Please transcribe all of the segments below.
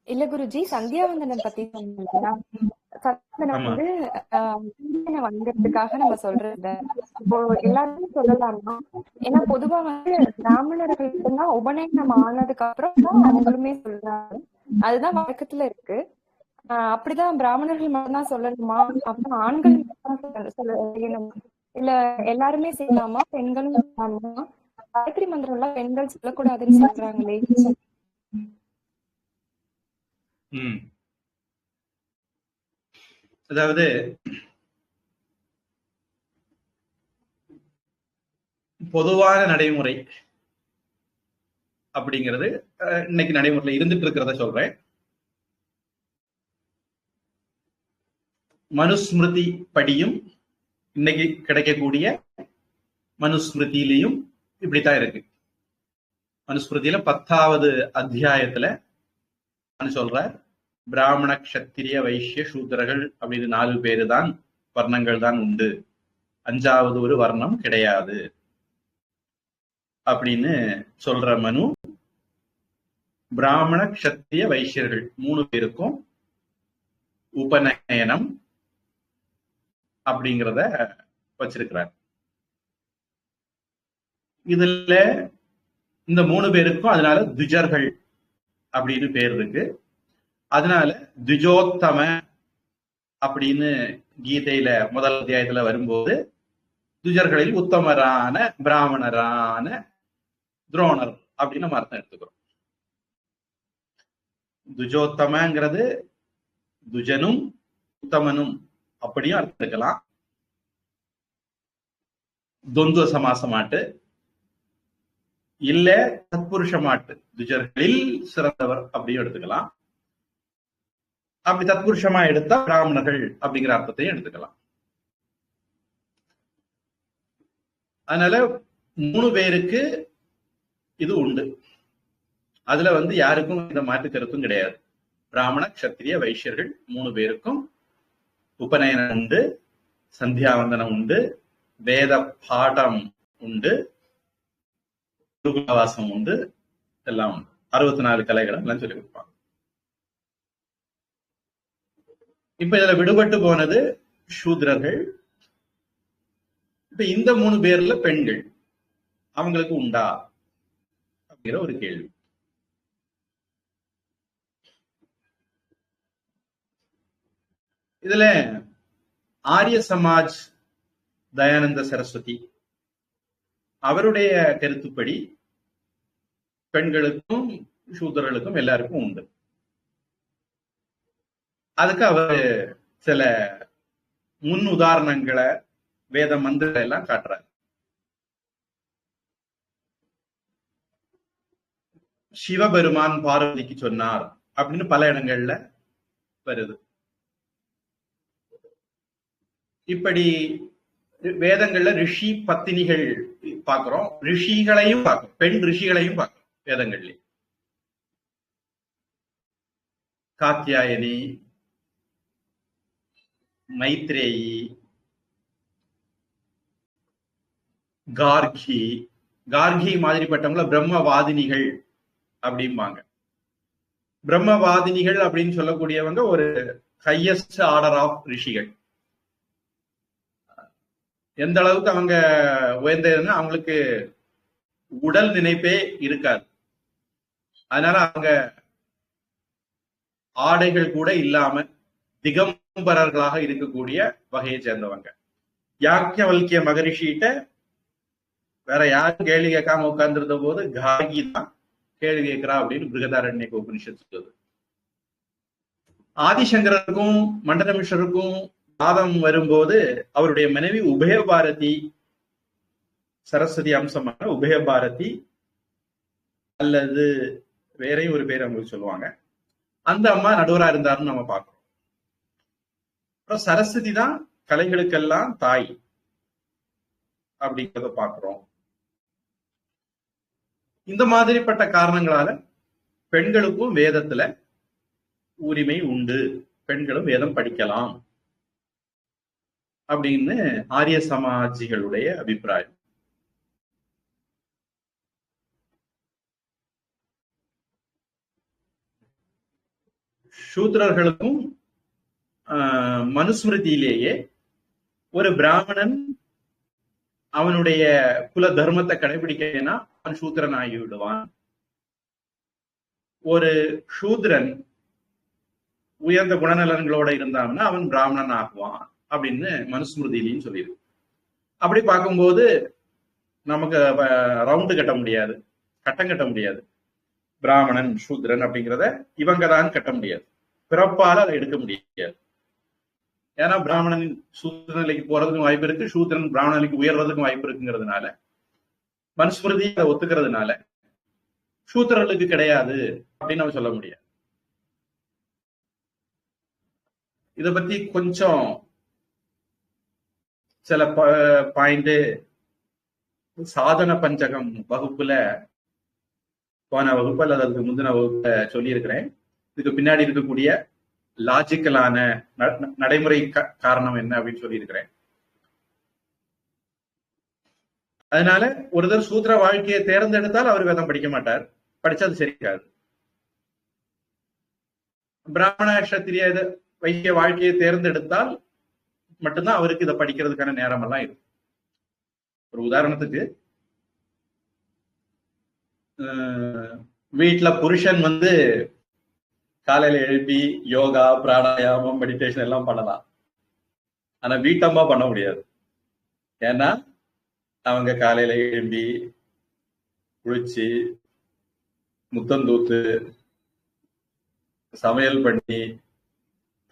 இல்ல குருஜி, சந்தியாவந்தனம் பத்தி சொன்னீங்களா? சந்தியாவந்தனம் ஆமா. வந்து சூரியனை வணங்குறதுக்காக நம்ம சொல்றது. இப்போ எல்லாருமே சொல்லலாமா? ஏன்னா பொதுவா வந்து பிராமணர்களுக்கு தான் உபநயனம் ஆனதுக்கு அப்புறம் தான் அவங்களுமே சொல்றாங்க. அதுதான் வழக்கத்துல இருக்கு. அப்படிதான் பிராமணர்கள் மட்டும்தான் சொல்லணுமா? அப்புறம் ஆண்கள் மட்டும்தான் செய்யணுமா? இல்ல எல்லாருமே செய்யலாமா? பெண்களும் செய்யலாமா? காயத்ரி மந்திரம் எல்லாம் பெண்கள் சொல்லக்கூடாதுன்னு சொல்றாங்களே. அதாவது பொதுவான நடைமுறை அப்படிங்கிறது இன்னைக்கு நடைமுறையில் இருந்துட்டு இருக்கிறத சொல்றேன். மனுஸ்மிருதி படியும் இன்னைக்கு கிடைக்கக்கூடிய மனுஸ்மிருதியிலையும் இப்படித்தான் இருக்கு. மனுஸ்மிருதியில 10வது அத்தியாயத்துல சொல்ற பிராமண கஷத்திரிய வைசிய சூத்திரர்கள் அப்படின்னு 4 பேரு தான் வர்ணங்கள் தான் உண்டு, 5வது ஒரு வர்ணம் கிடையாது அப்படின்னு சொல்ற மனு பிராமண கஷத்திரிய வைசியர்கள் 3 பேருக்கும் உபநயனம் அப்படிங்கிறத வச்சிருக்கிறார். இதுல இந்த 3 பேருக்கும் அதனால துஜர்கள் அப்படின்னு பேர் இருக்கு. அதனால துஜோத்தம அப்படின்னு கீதையில முதல் அத்தியாயத்துல வரும்போது துஜர்களில் உத்தமரான பிராமணரான துரோணர் அப்படின்னு நம்ம அர்த்தம் எடுத்துக்கிறோம். துஜோத்தமங்கிறது துஜனும் உத்தமனும் அப்படியும் அர்த்தம் எடுக்கலாம். துவந்துவ சமாசமாட்டு இல்ல தத்புருஷமாட்டு துஜர்களில் சிறந்தவர் அப்படியும் எடுத்துக்கலாம். அப்படி தத்புருஷமா எடுத்தா பிராமணர்கள் அப்படிங்கிற அர்த்தத்தையும் எடுத்துக்கலாம். அதனால 3 பேருக்கு இது உண்டு. அதுல யாருக்கும் இந்த மாற்று கருத்தும் கிடையாது. பிராமண கஷத்திரிய வைசியர்கள் 3 பேருக்கும் உபநயனம் உண்டு, சந்தியாவந்தனம் உண்டு, வேத பாடம் உண்டு, குருகுலவாசம் உண்டு, எல்லாம் உண்டு. 64 கலைகளை எல்லாம் சொல்லிக் கொடுப்பாங்க. இப்ப இதுல விடுபட்டு போனது சூத்ரர்கள். இப்ப இந்த 3 பேர்ல பெண்கள் அவங்களுக்கு உண்டா அப்படிங்கிற ஒரு கேள்வி. இதுல ஆரிய சமாஜ் தயானந்த சரஸ்வதி அவருடைய கருத்துப்படி பெண்களுக்கும் சூத்திரர்களுக்கும் எல்லாருக்கும் உண்டு. அதுக்கு அவர் சில முன் உதாரணங்களை வேத மந்திரங்களை எல்லாம் காட்டுறாரு. சிவபெருமான் பார்வதிக்கு சொன்னார் அப்படின்னு பல இடங்கள்ல வருது. இப்படி வேதங்கள்ல ரிஷி பத்தினிகள் பார்க்கிறோம், ரிஷிகளையும் பார்க்கிறோம், பெண் ரிஷிகளையும் பார்க்கிறோம் வேதங்கள்ல. காத்யாயனி, மைத்ரேயி, கார்கி. கார்கி மாதிரிப்பட்டவங்கள பிரம்மவாதினிகள் அப்படிம்பாங்க. பிரம்மவாதினிகள் அப்படின்னு சொல்லக்கூடியவங்க ஒரு ஹையஸ்ட் ஆர்டர் ஆஃப் ரிஷிகள். எந்த அளவுக்கு அவங்க உயர்ந்ததுன்னா அவங்களுக்கு உடல் நினைப்பே இருக்காது. அதனால அவங்க ஆடைகள் கூட இல்லாம திகம்பரர்களாக இருக்கக்கூடிய வகையை சேர்ந்தவங்க. யாக்ஞவல்கிய மகரிஷிட்ட வேற யாரும் கேள்வி கேட்காம உட்கார்ந்திருந்த போது கார்கி தான் கேள்வி கேட்கிறா அப்படின்னு பிருகதாரண்யக உபனிஷத் சொல்லுது. ஆதிசங்கருக்கும் மண்டனமிஸ்வருக்கும் வாதம் வரும்போது அவருடைய மனைவி உபயபாரதி, சரஸ்வதி அம்சமான உபயபாரதி அல்லது வேறையும் ஒரு பேர் அவங்களுக்கு சொல்லுவாங்க, அந்த அம்மா நடுவரா இருந்தாருன்னு நம்ம பார்க்கிறோம். அப்புறம் சரஸ்வதி தான் கலைகளுக்கெல்லாம் தாய் அப்படிங்கிறத பார்க்கிறோம். இந்த மாதிரிப்பட்ட காரணங்களால பெண்களுக்கும் வேதத்துல உரிமை உண்டு, பெண்களும் வேதம் படிக்கலாம் அப்படின்னு ஆரிய சமாஜிகளுடைய அபிப்பிராயம். சூத்திரர்களுக்கும் மனுஸ்மிருதியிலேயே ஒரு பிராமணன் அவனுடைய குல தர்மத்தை கடைபிடிக்கலைன்னா அவன் சூத்திரன் ஆகி விடுவான். ஒரு சூத்திரன் உயர்ந்த குணநலன்களோட இருந்தான்னா அவன் பிராமணன் ஆகுவான் அப்படின்னு மனுஸ்மிருதியிலையும் சொல்லியிருக்கு. அப்படி பார்க்கும்போது நமக்கு ரவுண்டு கட்ட முடியாது, கட்டம் கட்ட முடியாது. பிராமணன் சூத்திரன் அப்படிங்கிறத இவங்க தான் கட்ட முடியாது, பிறப்பால அதை எடுக்க முடியாது. ஏன்னா பிராமணன் சூத்திர நிலைக்கு போறதுக்கும் வாய்ப்பு இருக்கு, சூத்திரன் பிராமண நிலைக்கு உயர்றதுக்கும் வாய்ப்பு இருக்குங்கிறதுனால, மனுஸ்மிருதி அதை ஒத்துக்கிறதுனால சூத்திரர்களுக்கு கிடையாது அப்படின்னு நம்ம சொல்ல முடியாது. இத பத்தி கொஞ்சம் சில பாயிண்ட் சாதன பஞ்சகம் வகுப்புல, போன வகுப்பு அல்லது அதுக்கு முந்தின வகுப்புல சொல்லி இருக்கிறேன். இதுக்கு பின்னாடி இருக்கக்கூடிய லாஜிக்கலான நடைமுறை காரணம் என்ன அப்படின்னு சொல்லி இருக்கிறேன். அதனால ஒருத்தர் சூத்திர வாழ்க்கையை தேர்ந்தெடுத்தால் அவர் வேதம் படிக்க மாட்டார், படிச்சா அது சரிக்காது. பிராமண கஷத்திரிய வைத்திய வாழ்க்கையை தேர்ந்தெடுத்தால் மட்டும்தான் அவருக்கு இதை படிக்கிறதுக்கான நேரம் எல்லாம் இருக்கு. ஒரு உதாரணத்துக்கு, வீட்டுல புருஷன் காலையில எழுப்பி யோகா, பிராணாயாமம், மெடிடேஷன் எல்லாம் பண்ணலாம். ஆனா வீட்டம்மா பண்ண முடியாது. ஏன்னா அவங்க காலையில எழும்பி குளிச்சு முத்தந்தூத்து சமையல் பண்ணி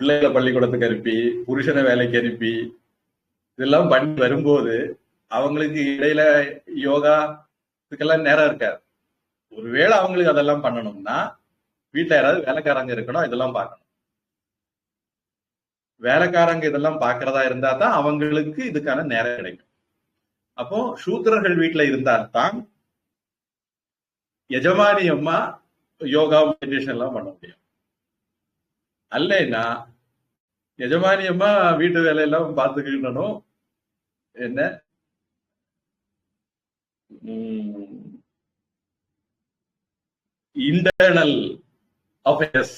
பிள்ளைகளை பள்ளிக்கூடத்துக்கு அனுப்பி புருஷனை வேலைக்கு அனுப்பி இதெல்லாம் பண்ணி வரும்போது அவங்களுக்கு இடையில யோகா இதுக்கெல்லாம் நேரம் இருக்காது. ஒருவேளை அவங்களுக்கு அதெல்லாம் பண்ணணும்னா வீட்டுல யாராவது வேலைக்காரங்க இருக்கணும், இதெல்லாம் பார்க்கணும். வேலைக்காரங்க இதெல்லாம் பாக்குறதா இருந்தா தான் அவங்களுக்கு இதுக்கான நேரம் கிடைக்கும். அப்போ சூத்திரர்கள் வீட்டுல இருந்தால்தான் எஜமானி அம்மா யோகா மெடிடேஷன் எல்லாம் பண்ண முடியும். அல்லைன்னா எஜமானி அம்மா வீட்டு வேலையெல்லாம் பார்த்துக்கணும். என்ன இன்டர்னல் அஃபேர்ஸ்,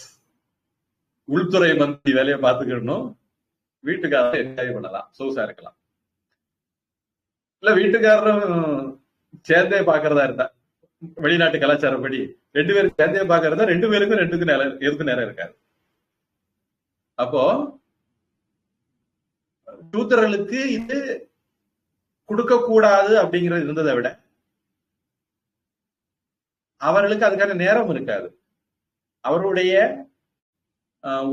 உள்துறை மந்திரி வேலையை பார்த்துக்கணும். வீட்டுக்காரர் என்ஜாய் பண்ணலாம், சொகுசா இருக்கலாம். இல்ல வீட்டுக்காரரும் சேர்ந்தே பாக்குறதா இருந்தா, வெளிநாட்டு கலாச்சாரப்படி 2 பேரும் சேர்ந்தே பாக்குறதா 2 பேருக்கும் எதுக்கும் நேரம் இருக்காது. அப்போ சூத்திரர்களுக்கு இது கொடுக்க கூடாது அப்படிங்கிறது இருந்ததை விட அவர்களுக்கு அதுக்கான நேரம் இருக்காது. அவருடைய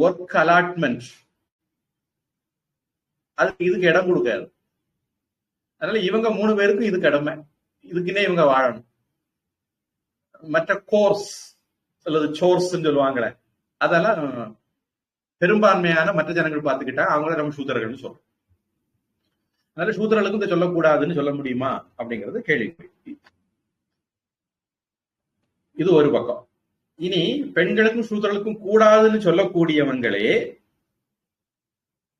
ஒர்க் அலாட்மெண்ட் அதுக்கு இதுக்கு இடம் கொடுக்காது. அதனால இவங்க 3 பேருக்கும் இது கடமை, இதுக்குன்னே இவங்க வாழணும். மற்ற கோர்ஸ் அல்லது சோர்ஸ் சொல்லுவாங்களே, அதெல்லாம் பெரும்பான்மையான மற்ற ஜனங்கள் பார்த்துக்கிட்டா அவங்கள நம்ம சூத்திரர்கள் சொல்றோம். அதனால சூத்திரர்களுக்கும் இதை சொல்லக்கூடாதுன்னு சொல்ல முடியுமா அப்படிங்கிறது கேள்வி. இது ஒரு பக்கம். இனி பெண்களுக்கும் சூத்திரர்களுக்கும் கூடாதுன்னு சொல்லக்கூடியவங்களே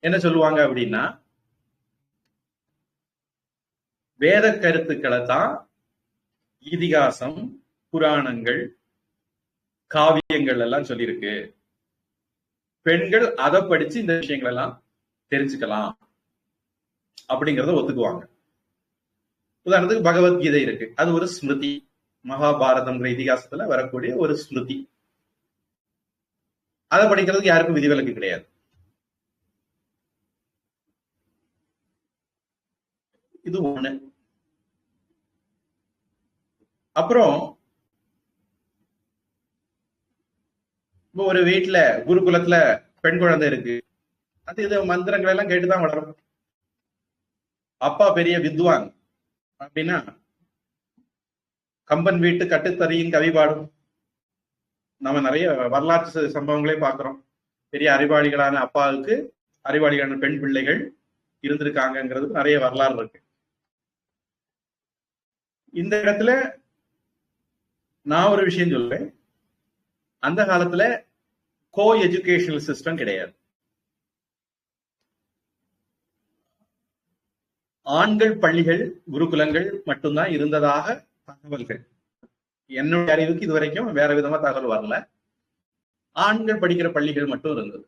என்ன சொல்லுவாங்க அப்படின்னா, வேத கருத்துக்களை தான் இதிகாசம், புராணங்கள், காவியங்கள் எல்லாம் சொல்லியிருக்கு, பெண்கள் அதை படிச்சு இந்த விஷயங்கள் எல்லாம் தெரிஞ்சுக்கலாம் அப்படிங்கிறத ஒத்துக்குவாங்க. உதாரணத்துக்கு பகவத்கீதை இருக்கு, அது ஒரு ஸ்மிருதி, மகாபாரதம்ங்கிற இதிகாசத்துல வரக்கூடிய ஒரு ஸ்மிருதி. அதை படிக்கிறதுக்கு யாருக்கும் விதிவிலக்கு கிடையாது. இது ஒண்ணு. அப்புறம் இப்போ ஒரு வீட்டுல குருகுலத்துல பெண் குழந்தை இருக்கு, அது இது மந்திரங்கள் எல்லாம் கேட்டுதான் வளரும். அப்பா பெரிய வித்வான் அப்படின்னா கம்பன் வீட்டு கட்டுத்தறியின் கவி பாடும். நம்ம நிறைய வரலாற்று சம்பவங்களே பார்க்கிறோம். பெரிய அறிவாளிகளான அப்பாவுக்கு அறிவாளிகளான பெண் பிள்ளைகள் இருந்திருக்காங்கிறது நிறைய வரலாறு இருக்கு. இந்த இடத்துல நான் ஒரு விஷயம் சொல்றேன், அந்த காலத்துல கோ எஜுகேஷனல் சிஸ்டம் கிடையாது. ஆண்கள் பள்ளிகள், குருகுலங்கள் மட்டும்தான் இருந்ததாக தகவல்கள். என்னுடைய அறிவுக்கு இதுவரைக்கும் வேற விதமா தகவல் வரல. ஆண்கள் படிக்கிற பள்ளிகள் மட்டும் இருந்தது.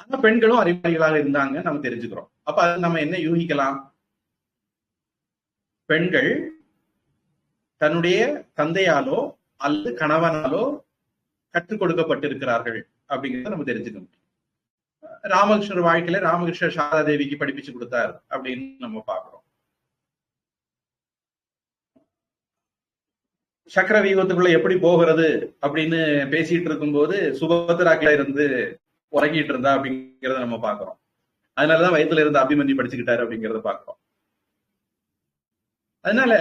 ஆனா பெண்களும் அறிவாளிகளாக இருந்தாங்க நம்ம தெரிஞ்சுக்கிறோம். அப்ப அது நம்ம என்ன யூகிக்கலாம்? பெண்கள் தன்னுடைய தந்தையாலோ அல்லது கணவனாலோ கற்றுக் கொடுக்கப்பட்டிருக்கிறார்கள் அப்படிங்கிறத நம்ம தெரிஞ்சுக்கணும். ராமகிருஷ்ணர் வாழ்க்கையில ராமகிருஷ்ணர் சாரதா தேவிக்கு படிப்பிச்சு கொடுத்தார் அப்படின்னு நம்ம பார்க்கிறோம். சக்கர வியூகத்துக்குள்ள எப்படி போகிறது அப்படின்னு பேசிட்டு இருக்கும்போது சுபத்ராக்கில இருந்து உறங்கிட்டு இருந்தா அப்படிங்கிறத நம்ம பார்க்கிறோம். அதனாலதான் வயத்துல இருந்து அபிமன்யு படிச்சுக்கிட்டாரு அப்படிங்கிறத பார்க்கிறோம். அதனால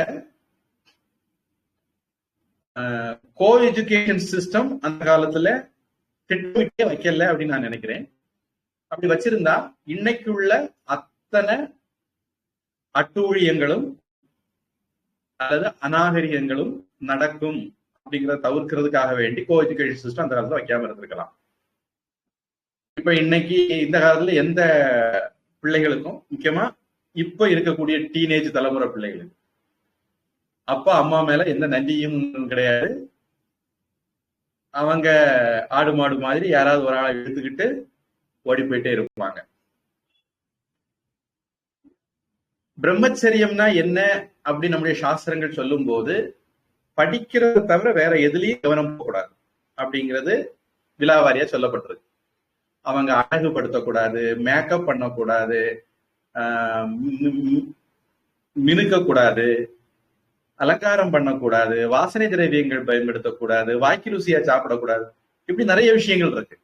கோ எஜுகேஷன் சிஸ்டம் அந்த காலத்துல திட்டமிட்டே வைக்கல அப்படின்னு நான் நினைக்கிறேன். அப்படி வச்சிருந்தா இன்னைக்கு உள்ள அத்தனை அட்டூழியங்களும் அல்லது அநாகரிகங்களும் நடக்கும் அப்படிங்கிறத தவிர்க்கிறதுக்காக வேண்டி கோ எஜுகேஷன் சிஸ்டம் அந்த காலத்துல வைக்காம இருந்திருக்கலாம். இப்ப இன்னைக்கு இந்த காலத்துல எந்த பிள்ளைகளுக்கும், முக்கியமா இப்ப இருக்கக்கூடிய டீனேஜ் தலைமுறை பிள்ளைகளுக்கு அப்பா அம்மா மேல எந்த நன்றியும் கிடையாது. அவங்க ஆடு மாடு மாதிரி யாராவது ஒரு ஆளை எடுத்துக்கிட்டு ஓடி போயிட்டே இருப்பாங்க. பிரம்மச்சரியம்னா என்ன அப்படி நம்முடைய சாஸ்திரங்கள் சொல்லும் போது படிக்கிறத தவிர வேற எதுலயும் கவனம் போகக்கூடாது அப்படிங்கிறது விலாவாரியா சொல்லப்பட்டிருக்கு. அவங்க அழகுபடுத்தக்கூடாது, மேக்கப் பண்ணக்கூடாது, மினுக்கக்கூடாது, அலங்காரம் பண்ணக்கூடாது, வாசனை திரவியங்கள் பயன்படுத்தக்கூடாது, வாய்க்கு ருசியா சாப்பிடக்கூடாது, இப்படி நிறைய விஷயங்கள் இருக்கு.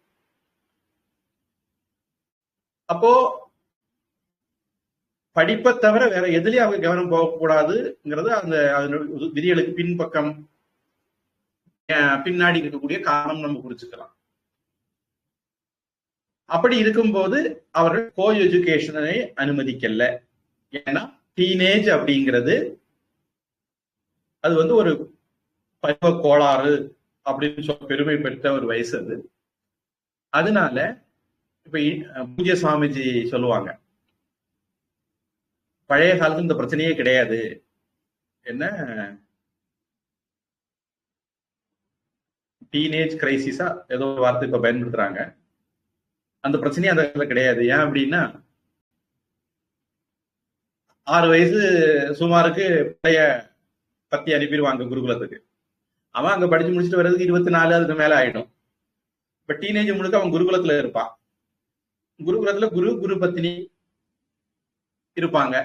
அப்போ படிப்பை தவிர வேற எதுலயும் அவங்க கவனம் போகக்கூடாதுங்கிறது அந்த விதிகளுக்கு பின்பக்கம் பின்னாடி இருக்கக்கூடிய காரணம் நம்ம புரிஞ்சுக்கலாம். அப்படி இருக்கும்போது அவர்கள் கோ எஜுகேஷனை அனுமதிக்கல. ஏன்னா டீனேஜ் அப்படிங்கிறது அது ஒரு பருவ கோளாறு அப்படின்னு சொல்ல பெருமை பெற்ற ஒரு வயசு அது. அதனால இப்ப பூஜ்ய சுவாமிஜி சொல்லுவாங்க, பழைய காலத்துல இந்த பிரச்சனையே கிடையாது, என்ன டீனேஜ் கிரைசிஸா ஏதோ ஒரு வார்த்தை இப்ப பயன்படுத்துறாங்க, அந்த பிரச்சனையே அந்த காலத்துல கிடையாது. ஏன் அப்படின்னா 6 வயசு சுமாருக்கு பழைய பத்தி அனுப்பிடுவாங்க குருகுலத்துக்கு. அவன் அங்க படிச்சு முடிச்சுட்டு வர்றதுக்கு 24 அதுக்கு மேல ஆயிடும். இப்ப டீனேஜ் முழுக்க அவன் குருகுலத்துல இருப்பான். குருகுலத்துல குரு பத்தினி இருப்பாங்க.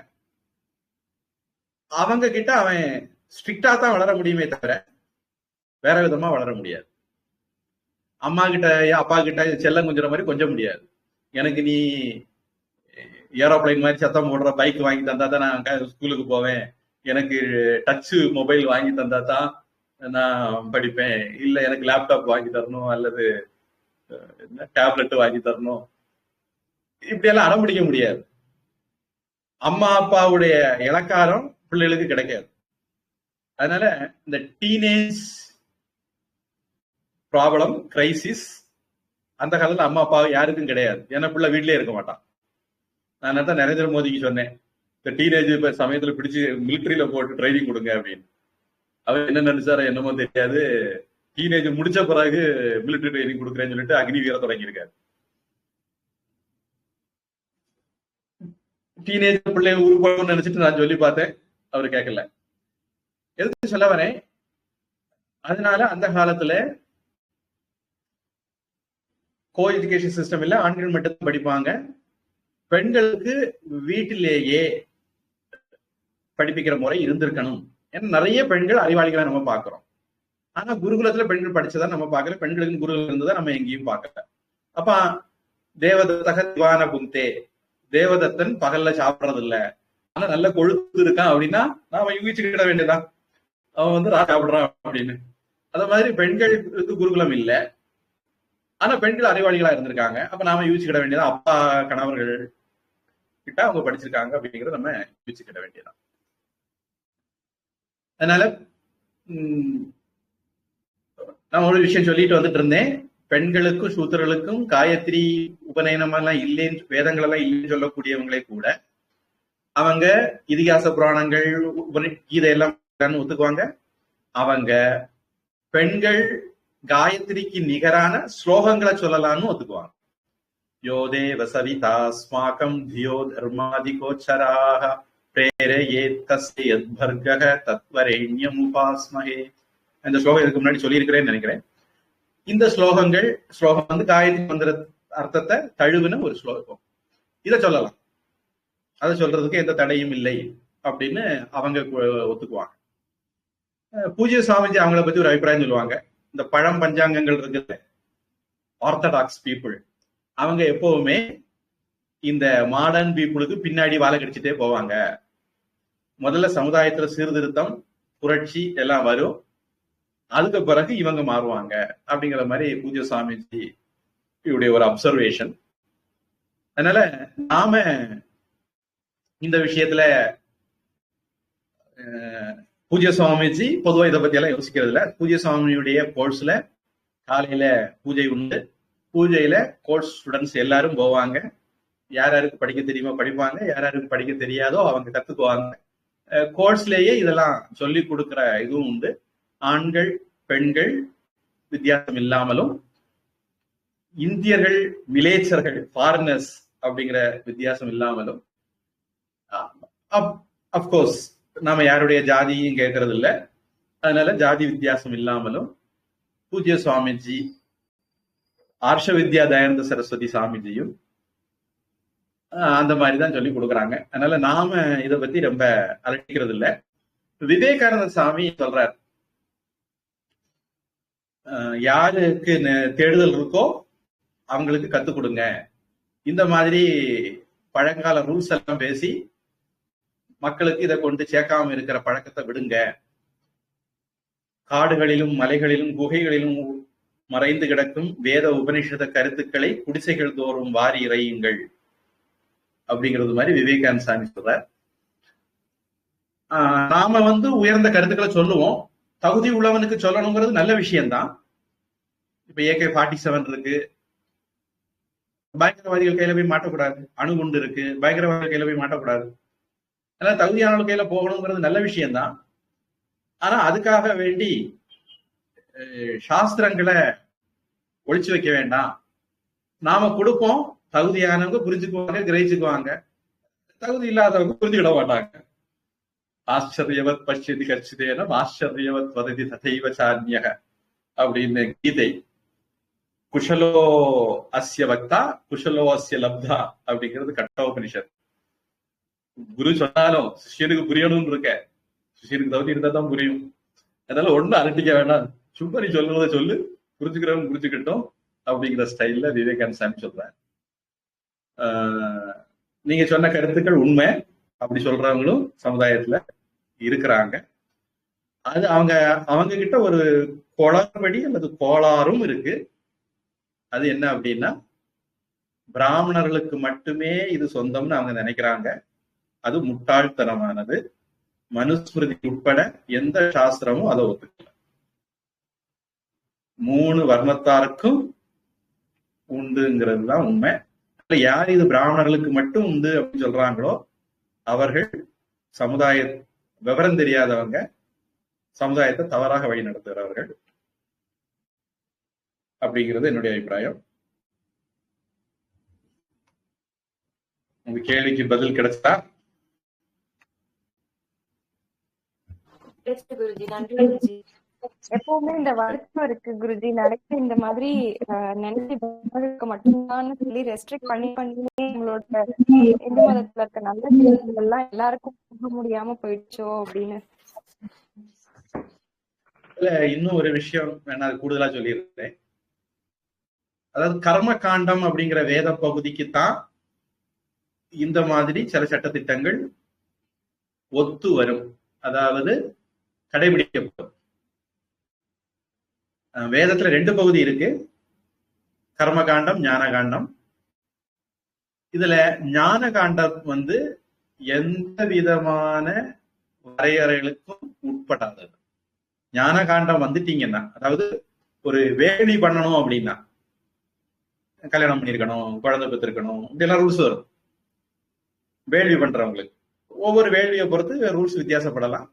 அவங்க கிட்ட அவன் ஸ்ட்ரிக்டா தான் வளர முடியுமே தவிர வேற விதமா வளர முடியாது. அம்மா கிட்ட அப்பா கிட்ட செல்லம் கொஞ்சம் மாதிரி கொஞ்சம் முடியாது. எனக்கு நீ ஏரோப்ளைன் மாதிரி சத்தம் போடுற பைக் வாங்கி தந்தா தான் நான் ஸ்கூலுக்கு போவேன், எனக்கு டச்சு மொபைல் வாங்கி தந்தா தான் நான் படிப்பேன், இல்ல எனக்கு லேப்டாப் வாங்கி தரணும் அல்லது டேப்லெட் வாங்கி தரணும், இப்படி எல்லாம் அடம்பிடிக்க முடியாது. அம்மா அப்பாவுடைய இலக்காரம் பிள்ளைகளுக்கு கிடைக்காது. அதனால இந்த டீனேஜ் ப்ராப்ளம் கிரைசிஸ் அந்த காலத்துல அம்மா அப்பா யாருக்கும் கிடையாது. ஏன்னா பிள்ளை வீட்லயே இருக்க மாட்டான். நான் தான் நரேந்திர மோடிக்கு சொன்னேன், இந்த டீனேஜ் இப்ப சமயத்துல பிடிச்சு மிலிட்டரியில போட்டு ட்ரைனிங் கொடுங்க அப்படின்னு. அவர் என்ன நினைச்சாரோ என்னமோ தெரியாது, டீனேஜ் முடிச்ச பிறகு மிலிட்டரி ட்ரைனிங் கொடுக்குறேன்னு சொல்லிட்டு அக்னி வீர தொடங்கியிருக்காரு. டீனேஜ் பிள்ளைய உருப்படணும்னு நினைச்சிட்டு நான் சொல்லி பார்த்தேன், அவரு கேட்கல. எதுக்கு சொல்ல வரேன், அதனால அந்த காலத்துல கோ எஜுகேஷன் சிஸ்டம் இல்ல, ஆண்கள் மட்டும் படிப்பாங்க. பெண்களுக்கு வீட்டிலேயே படிப்பிக்கிற முறை இருந்திருக்கணும். ஏன்னா நிறைய பெண்கள் அறிவாளிகளை நம்ம பாக்குறோம். ஆனா குருகுலத்துல பெண்கள் படிச்சதா நம்ம பாக்கல, பெண்களுக்கு குருகுலம் இருந்ததா நம்ம எங்கேயும் பார்க்கல. அப்ப தேவதத்தக திவான புந்தே, தேவதத்தன் பகல்ல சாப்பிடறது இல்ல, ஆனா நல்ல கொழுத்து இருக்கான் அப்படின்னா நாம யூகிச்சுக்கிட வேண்டியதான், அவன் சாப்பிடுறான் அப்படின்னு. அத மாதிரி பெண்களுக்கு குருகுலம் இல்ல, ஆனா பெண்கள் அறிவாளிகளா இருந்திருக்காங்க. அப்ப நாம யூகிச்சுக்கிட வேண்டியதான், அப்பா கணவர்கள் கிட்ட அவங்க படிச்சிருக்காங்க அப்படிங்கிறத நம்ம யூகிச்சுக்கிட வேண்டியதான். அதனால நான் ஒரு விஷயம் சொல்லிட்டு வந்துட்டு இருந்தேன், பெண்களுக்கும் சூத்திரர்களுக்கும் காயத்ரி உபநயனம் எல்லாம் இல்லைன்னு, வேதங்கள் எல்லாம் இல்லைன்னு சொல்லக்கூடியவங்களே கூட அவங்க இதிகாச புராணங்கள் கீதையெல்லாம் ஒத்துக்குவாங்க. அவங்க பெண்கள் காயத்ரிக்கு நிகரான ஸ்லோகங்களை சொல்லலாம்னு ஒத்துக்குவாங்க. யோதேவ சவிதா ஸ்மாகம் தியோ தர்மாதி கோச்சராக பிரேரயேத் தஸ்ய யத்பர்கஹ தத்வரேண்யம் உபாஸ்மஹே. இந்த ஸ்லோகம் இதுக்கு முன்னாடி சொல்லியிருக்கிறேன்னு நினைக்கிறேன். இந்த ஸ்லோகம் வந்து காயத்ரி மந்திர அர்த்தத்தை தழுவின ஒரு ஸ்லோகம். இதை சொல்லலாம், அதை சொல்றதுக்கு எந்த தடையும் இல்லை அப்படின்னு அவங்க ஒத்துக்குவாங்க. பூஜ்ய சுவாமிஜி அவங்கள பத்தி ஒரு அபிப்பிராயம் சொல்லுவாங்க. இந்த பழம் பஞ்சாங்கங்கள் இருக்குது, ஆர்த்தடாக்ஸ் பீப்புள், அவங்க எப்பவுமே இந்த மாடர்ன் பீப்புளுக்கு பின்னாடி வாழை கடிச்சிட்டே போவாங்க. முதல்ல சமுதாயத்துல சீர்திருத்தம், புரட்சி எல்லாம் வரும், அதுக்கு பிறகு இவங்க மாறுவாங்க அப்படிங்கிற மாதிரி பூஜ்ய சுவாமிஜி இவருடைய ஒரு அப்சர்வேஷன். அதனால நாம இந்த விஷயத்துல பூஜ்ய சுவாமிஜி பொதுவா இதை பத்தி எல்லாம் யோசிக்கிறது இல்ல. பூஜ்ய சுவாமியுடைய கோர்ஸ்ல காலையில பூஜை உண்டு. பூஜையில கோர்ஸ் ஸ்டூடெண்ட்ஸ் எல்லாரும் போவாங்க. யார் யாருக்கு படிக்க தெரியுமோ படிப்பாங்க, யார் யாருக்கு படிக்க தெரியாதோ அவங்க கத்துக்குவாங்க. கோர்ஸ்லயே இதெல்லாம் சொல்லி கொடுக்கிற இதுவும் உண்டு. ஆண்கள் பெண்கள் வித்தியாசம் இல்லாமலும், இந்தியர்கள் மிலேச்சர்கள் ஃபாரினர்ஸ் அப்படிங்கிற வித்தியாசம் இல்லாமலும், அப்கோர்ஸ் நாம யாருடைய ஜாதியும் கேட்கறது இல்லை, அதனால ஜாதி வித்தியாசம் இல்லாமலும் பூஜ்ய சுவாமிஜி, ஆர்ஷ வித்யா தயானந்த சரஸ்வதி சாமிஜியும் அந்த மாதிரிதான் சொல்லி கொடுக்குறாங்க. அதனால நாம இதை பத்தி ரொம்ப அலட்டிக்கிறது இல்லை. விவேகானந்த சாமி சொல்றார், யாருக்கு தேடுதல் இருக்கோ அவங்களுக்கு கத்துக் கொடுங்க. இந்த மாதிரி பழங்கால ரூல்ஸ் எல்லாம் பேசி மக்களுக்கு இதை கொண்டு சேர்க்காம இருக்கிற பழக்கத்தை விடுங்க. காடுகளிலும் மலைகளிலும் குகைகளிலும் மறைந்து கிடக்கும் வேத உபனிஷத கருத்துக்களை குடிசைகள் தோறும் வாரி இறையுங்கள் அப்படிங்கிறது மாதிரி விவேகானந்த சாமி சொல்றார். நாம வந்து உயர்ந்த கருத்துக்களை சொல்லுவோம், தகுதி உள்ளவனுக்கு சொல்லணுங்கிறது நல்ல விஷயம்தான். இப்ப AK-47 இருக்கு, பயங்கரவாதிகள் கையில போய் மாட்டக்கூடாது. அணுகுண்டு இருக்கு, பயங்கரவாதிகள் கையில போய் மாட்டக்கூடாது. அதனால தகுதியான கையில போகணுங்கிறது நல்ல விஷயம்தான். ஆனா அதுக்காக வேண்டி சாஸ்திரங்களை ஒழிச்சு வைக்க வேண்டாம். நாம கொடுப்போம், தகுதியானவங்க புரிஞ்சுக்குவாங்க, கிரகிச்சுக்குவாங்க. தகுதி இல்லாதவங்க புரிஞ்சுக்கிட மாட்டாங்க. ஆச்சரியவத் பஷ்யதி கச்சிதேனம் ஆச்சரியவத் வததி ததைவ சான்யக அப்படின்னு கீதை. குஷலோ அஸ்ய வக்தா குஷலோ அஸ்ய லப்தா அப்படிங்கிறது கட்டோபனிஷத். குரு சொன்னாலும் சிஷியனுக்கு புரியணும்னு இருக்க, சிஷியனுக்கு தகுதி இருந்தா தான் புரியும். அதனால ஒண்ணு அரட்டிக்க வேண்டாம், சும்மா நீ சொல்றத சொல்லு, புரிஞ்சுக்கிறவங்க புரிஞ்சுக்கிட்டோம் அப்படிங்கிற ஸ்டைல்ல விவேகானந்த சாமி சொல்றாரு. நீங்க சொன்ன கருத்துக்கள் உண்மை, அப்படி சொல்றவங்களும் சமுதாயத்துல இருக்கிறாங்க. அது அவங்க கிட்ட ஒரு குளறுபடி அல்லது கோளாறும் இருக்கு. அது என்ன அப்படின்னா, பிராமணர்களுக்கு மட்டுமே இது சொந்தம்னு அவங்க நினைக்கிறாங்க. அது முட்டாள்தனமானது. மனுஸ்மிருதி உட்பட எந்த சாஸ்திரமும் அதை ஒத்துக்கல. 3 வர்ணத்தாருக்கும் உண்டுங்கிறது தான் உண்மை. யார் இது பிராமணர்களுக்கு மட்டும் உண்டு அப்படின்னு சொல்றாங்களோ அவர்கள் சமுதாய விவரம் தெரியாதவங்க, சமுதாயத்தை தவறாக வழி நடத்துகிறவர்கள் அப்படிங்கிறது என்னுடைய அபிப்பிராயம். உங்க கேள்விக்கு பதில் கிடைச்சா? எப்பவுமே இந்த வருத்தம் இருக்கு குருஜி, நிறைய இந்த மாதிரி நினைச்சு மட்டும்தான் சொல்லி ரெஸ்ட்ரிக்ட் பண்ணி உங்களோட இந்து மதத்துல இருக்க நல்ல விஷயங்கள் எல்லாம் எல்லாருக்கும் போக முடியாம போயிடுச்சோ அப்படின்னு. இல்ல, இன்னும் ஒரு விஷயம் வேணா கூடுதலா சொல்லியிருந்தேன். அதாவது கர்ம காண்டம் அப்படிங்கிற வேத பகுதிக்குத்தான் இந்த மாதிரி சில சட்டத்திட்டங்கள் ஒத்து வரும், அதாவது கடைபிடிக்கப்படும். வேதத்துல 2 பகுதி இருக்கு, கர்ம காண்டம், ஞான காண்டம். இதுல ஞான காண்டம் வந்து எந்த விதமான வரையறைகளுக்கும் உட்படாதது. ஞான காண்டம் வந்துட்டீங்கன்னா, அதாவது ஒரு வேள்வி பண்ணணும் அப்படின்னா, கல்யாணம் பண்ணிருக்கணும், குழந்தை பெற்றிருக்கணும், இப்படியெல்லாம் ரூல்ஸ் வரும். வேள்வி பண்றவங்களுக்கு ஒவ்வொரு வேள்வியை பொறுத்து ரூல்ஸ் வித்தியாசப்படலாம்.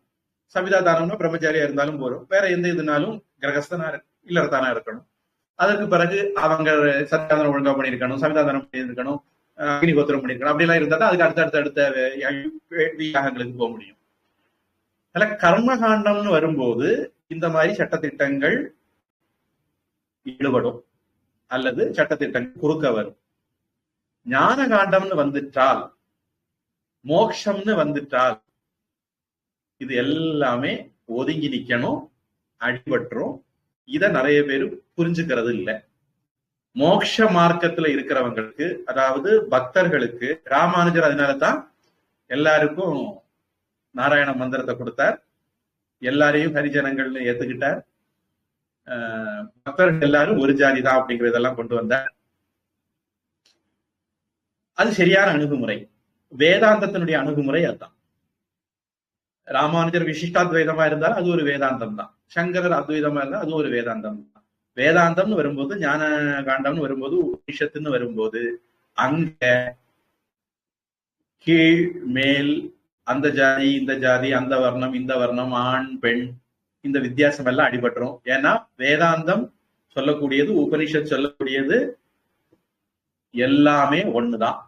சபிதா தானம்னா பிரம்மச்சாரியா இருந்தாலும் போறோம், வேற எந்த இதுனாலும் கிரகஸ்தனா இல்லறத்தானா இருக்கணும். அதற்கு பிறகு அவங்க சத்தியாதானம் ஒழுங்கா பண்ணியிருக்கணும், சமிதாதானம் பண்ணியிருக்கணும், அக்னிகோத்திரம் பண்ணியிருக்கணும். அப்படிலாம் இருந்தா தான் அதுக்கு அடுத்த யாகங்களுக்கு போக முடியும். அதுல கர்மகாண்டம்னு வரும்போது இந்த மாதிரி சட்டத்திட்டங்கள் ஈடுபடும் அல்லது சட்டத்திட்டங்கள் குறுக்க வரும். ஞான காண்டம்னு வந்துட்டால், மோட்சம்னு வந்துட்டால் இது எல்லாமே ஒதுங்கி நிக்கணும், அடிபட்டுரும். இத நிறைய பேர் புரிஞ்சுக்கிறது இல்லை. மோட்ச மார்க்கத்துல இருக்கிறவங்களுக்கு, அதாவது பக்தர்களுக்கு, ராமானுஜர் அதனாலதான் எல்லாருக்கும் நாராயண மந்திரத்தை கொடுத்தார், எல்லாரையும் ஹரிஜனங்கள்னு ஏத்துக்கிட்டார், பக்தர்கள் எல்லாரும் ஒரு ஜாதி தான் அப்படிங்கறதெல்லாம் கொண்டு வந்தார். அது சரியான அணுகுமுறை. வேதாந்தத்தினுடைய அணுகுமுறை அதுதான். ராமானுஜர் விசிஷ்டாத்வைதமா இருந்தாலும் அது ஒரு வேதாந்தம் தான். சங்கரர் அத்வைதமா இருந்தால் அது ஒரு வேதாந்தம் தான். வேதாந்தம்னு வரும்போது, ஞான காண்டம்னு வரும்போது, உபனிஷத்துன்னு வரும்போது அங்க கீழ் மேல், அந்த ஜாதி இந்த ஜாதி, அந்த வர்ணம் இந்த வர்ணம், ஆண் பெண், இந்த வித்தியாசம் எல்லாம் அடிபட்டுரும். ஏன்னா வேதாந்தம் சொல்லக்கூடியது, உபனிஷத் சொல்லக்கூடியது எல்லாமே ஒண்ணுதான்.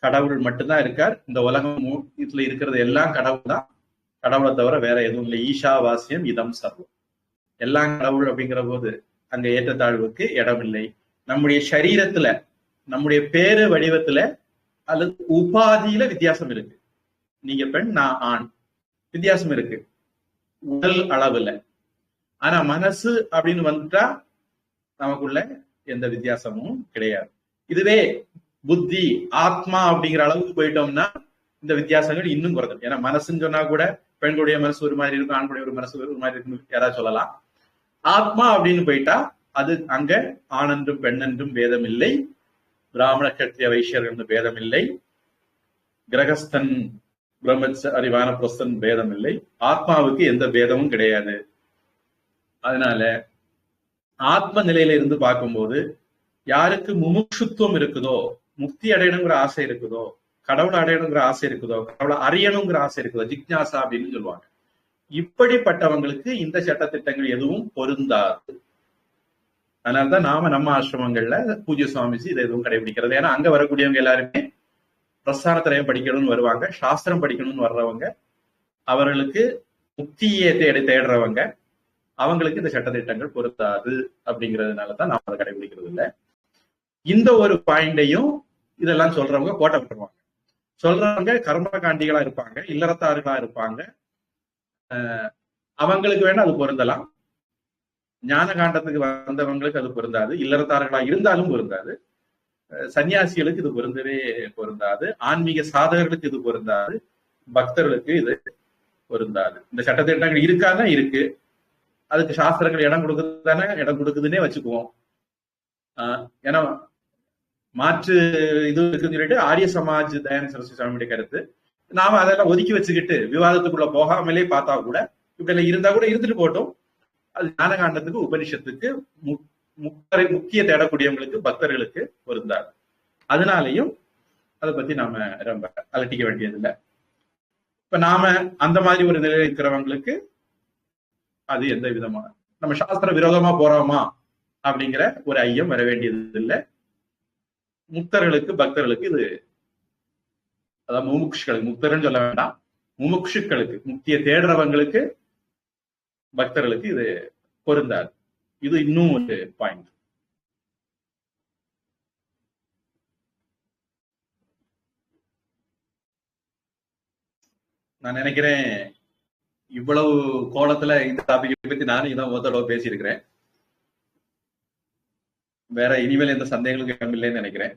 கடவுள் மட்டும்தான் இருக்கார். இந்த உலகம் இதுல இருக்கிறது எல்லாம் கடவுள் தான். கடவுளை தவிர வேற எதுவும் இல்லை. ஈஷாவாசியம் இதம் சர்வம். எல்லாம் கடவுள் அப்படிங்கிற போது அங்க ஏற்றத்தாழ்வுக்கு இடம் இல்லை. நம்முடைய சரீரத்துல, நம்முடைய பேரு வடிவத்துல அல்லது உபாதியில வித்தியாசம் இருக்கு. நீங்க பெண், நான் ஆண், வித்தியாசம் இருக்கு உடல் அளவுல. ஆனா மனசு அப்படின்னு வந்துட்டா நமக்குள்ள எந்த வித்தியாசமும் கிடையாது. இதுவே புத்தி, ஆத்மா அப்படிங்கிற அளவுக்கு போயிட்டோம்னா இந்த வித்தியாசங்கள் இன்னும் குறையும். ஏன்னா மனசுன்னு சொன்னா கூட பெண்களுடைய மனசு ஒரு மாதிரி இருக்கும், ஆண்களுடைய ஒரு மனசு ஒரு மாதிரி இருக்கும், யாராவது சொல்லலாம். ஆத்மா அப்படின்னு போயிட்டா அது அங்க ஆணென்றும் பெண்ணென்றும் பேதம் இல்லை, பிராமண கத்திரிய வைசியர்கள் பேதம் இல்லை, கிரகஸ்தன் பிரம்மச்சாரி வானப்பிரஸ்தன் பேதம் இல்லை. ஆத்மாவுக்கு எந்த பேதமும் கிடையாது. அதனால ஆத்ம நிலையில இருந்து பார்க்கும்போது யாருக்கு முமுட்சுத்துவம் இருக்குதோ, முக்தி அடையணுங்கிற ஆசை இருக்குதோ, கடவுளை அடையணுங்கிற ஆசை இருக்குதோ, கடவுளை அறியணுங்கிற ஆசை இருக்குதோ, ஜிக்ஞாசா அப்படின்னு சொல்லுவாங்க, இப்படிப்பட்டவங்களுக்கு இந்த சட்டத்திட்டங்கள் எதுவும் பொருந்தாது. அதனாலதான் நாம நம்ம ஆசிரமங்கள்ல பூஜ்ய சுவாமிஜி இதை எதுவும் கடைபிடிக்கிறது. ஏன்னா அங்க வரக்கூடியவங்க எல்லாருமே பிரஸ்தானத்திரையம் படிக்கணும்னு வருவாங்க, சாஸ்திரம் படிக்கணும்னு வர்றவங்க, அவர்களுக்கு முக்தியை தேடுறவங்க, அவங்களுக்கு இந்த சட்டத்திட்டங்கள் பொருத்தாது. அப்படிங்கிறதுனாலதான் நாம அதை கடைபிடிக்கிறது இல்லை. இந்த ஒரு பாயிண்டையும் இதெல்லாம் சொல்றவங்க கோட்டை விட்டுருவாங்க. சொல்றவங்க கர்மகாண்டிகளா இருப்பாங்க, இல்லறத்தார்களா இருப்பாங்க, அவங்களுக்கு வேணா அது பொருந்தலாம். ஞான காண்டத்துக்கு வந்தவங்களுக்கு அது பொருந்தாது, இல்லறத்தார்களா இருந்தாலும் பொருந்தாது, சன்னியாசிகளுக்கு இது பொருந்தவே பொருந்தாது, ஆன்மீக சாதகர்களுக்கு இது பொருந்தாது, பக்தர்களுக்கு இது பொருந்தாது. இந்த சட்டத்திட்டங்கள் இருக்கான்னா இருக்கு, அதுக்கு சாஸ்திரங்கள் இடம் கொடுக்குதானே இடம் கொடுக்குதுன்னே வச்சுக்குவோம். ஏன்னா மாற்று இது இருக்குன்னு சொல்லிட்டு ஆரிய சமாஜ் தயானந்த சரஸ்வதி சுவாமியுடைய கருத்து. நாம அதெல்லாம் ஒதுக்கி வச்சுக்கிட்டு விவாதத்துக்குள்ள போகாமலே பார்த்தா கூட இப்படி இருந்தா கூட இருந்துட்டு போட்டோம். அது ஞானகாண்டத்துக்கு உபனிஷத்துக்கு முக்கிய தேடக்கூடியவங்களுக்கு பக்தர்களுக்கு பொருந்தாது. அதனாலையும் அதை பத்தி நாம ரொம்ப அலட்டிக்க வேண்டியதில்லை. இப்ப நாம அந்த மாதிரி ஒரு நிலையில இருக்கிறவங்களுக்கு அது எந்த விதமான நம்ம சாஸ்திர விரோதமா போறோமா அப்படிங்கிற ஒரு ஐயம் வர வேண்டியது இல்லை. முக்தர்களுக்கு பக்தர்களுக்கு இது, அதாவது முமுட்சுகளுக்கு, முக்தர்ன்னு சொல்ல வேண்டாம், முமுட்சுக்களுக்கு, முக்தியை தேடுறவங்களுக்கு பக்தர்களுக்கு இது பொருந்தாது. இது இன்னும் ஒரு பாயிண்ட். நான் நினைக்கிறேன் இவ்வளவு கோலத்துல இந்த டாபிக்கை பத்தி நானும் இதான் ஒரு தடவை பேசியிருக்கிறேன். வேற இனிமேல் எந்த சந்தேகங்களுக்கு இடம் இல்லைன்னு நினைக்கிறேன்.